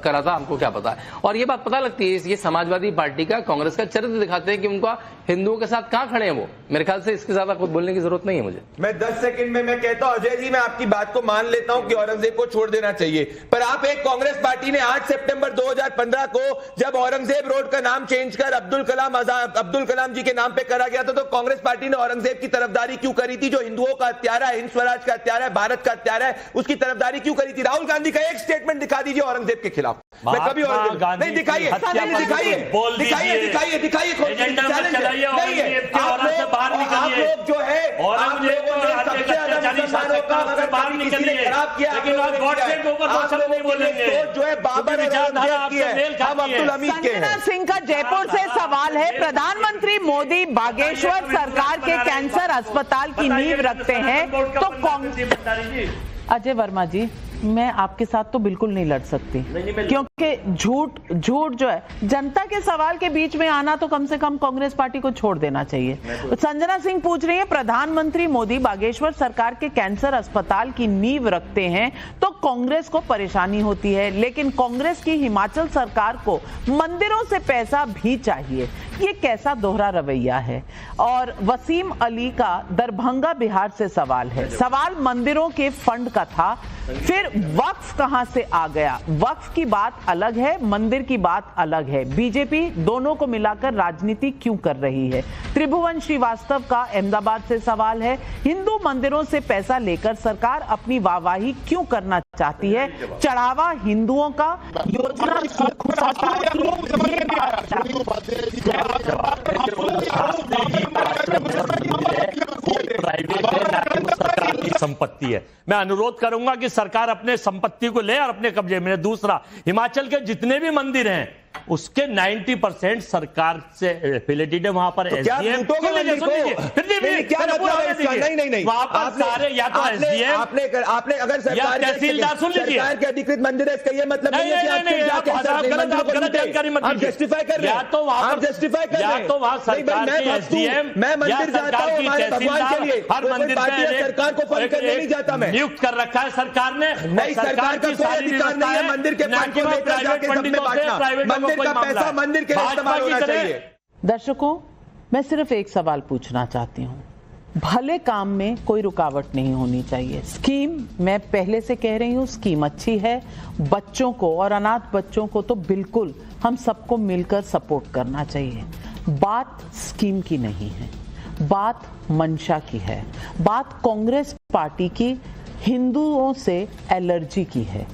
करा था हमको क्या पता है। और ये बात पता लगती है, ये समाजवादी पार्टी का, कांग्रेस का चरित्र दिखाते हैं कि उनका हिंदुओं के साथ कहां खड़े हैं वो। मेरे ख्याल से इसके ज्यादा खुद बोलने की जरूरत नहीं है मुझे। मैं 10 सेकंड में मैं कहता हूं अजय जी, मैं आपकी बात को मान लेता हूं कि औरंगजेब को छोड़ देना चाहिए, पर आप एक कांग्रेस पार्टी ने 8 सितंबर 2015 को जब औरंगजेब रोड का नाम चेंज कर अब्दुल कलाम जी के नाम पे करा गया था, तो कांग्रेस पार्टी ने औरंगजेब की तरफदारी क्यों करी थी? जो हिंदुओं का हत्यारा है, हिंद स्वराज का हत्यारा है, भारत का हत्यारा है, उसकी तरफदारी क्यों करी थी? राहुल गांधी का एक स्टेटमेंट दिखा दीजिए औरंगजेब के खिलाफ। मैं कभी औरंगजेब नहीं दिखाइए। आप लोग जो है आप लोगों ने सबसे ज्यादा मुसलमानों का अगर किसी ने खराब किया, जो है बाबर हम अब्दुल हमीद के हैं। सिंह का जयपुर से सवाल है, प्रधानमंत्री मोदी बागेश्वर सरकार के कैंसर अस्पताल की नींव रखते हैं, तो कांग्रेस। अजय वर्मा जी, मैं आपके साथ तो बिल्कुल नहीं लड़ सकती, क्योंकि झूठ जो है, जनता के सवाल के बीच में आना तो कम से कम कांग्रेस पार्टी को छोड़ देना चाहिए। संजना सिंह पूछ रही है, प्रधानमंत्री मोदी बागेश्वर सरकार के कैंसर अस्पताल की नींव रखते हैं तो कांग्रेस को परेशानी होती है, लेकिन कांग्रेस की हिमाचल सरकार को मंदिरों से पैसा भी चाहिए। ये कैसा दोहरा रवैया है? और वसीम अली का दरभंगा बिहार से सवाल है, सवाल मंदिरों के फंड का था, फिर वक्फ कहां से आ गया? वक्फ की बात अलग है, मंदिर की बात अलग है। बीजेपी दोनों को मिलाकर राजनीति क्यों कर रही है? त्रिभुवन श्रीवास्तव का अहमदाबाद से सवाल है, हिंदू मंदिरों से पैसा लेकर सरकार अपनी वाहवाही क्यों करना चाहती है? चढ़ावा हिंदुओं का योजना सरकार की संपत्ति है। मैं अनुरोध करूंगा कि सरकार अपने संपत्ति को ले और अपने कब्जे में। दूसरा, हिमाचल के जितने भी मंदिर हैं उसके 90% सरकार से एफिलेटेड है। वहां पर एसडीएम वहां पर सारे या तो एसडीएम आपने अगर सरकार के अधिकृत मंदिर है, इसका ये मतलब नहीं है कि गलत जानकारी मत आप जस्टिफाई कर रहे हैं। तो वहां सरकार के एसडीएम मैं मंदिर जाता हूं हमारे भगवान के लिए, हर मंदिर सरकार को फंड करने नहीं जाता मैं, नियुक्त कर रखा है सरकार ने। नहीं, सरकार का कोई अधिकार नहीं है मंदिर के फंड को लेकर जाके सब में बांटना। मंदिर का पैसा मंदिर के लिए इस्तेमाल होना चाहिए। दर्शकों, मैं सिर्फ एक सवाल पूछना चाहती हूँ, भले काम में कोई रुकावट नहीं होनी चाहिए। स्कीम, मैं पहले से कह रही हूँ, स्कीम अच्छी है, बच्चों को और अनाथ बच्चों को तो बिल्कुल हम सबको मिलकर सपोर्ट करना चाहिए। बात स्कीम की नहीं है, बात मंशा की है, बात कांग्रेस पार्टी की हिंदुओं से एलर्जी की है।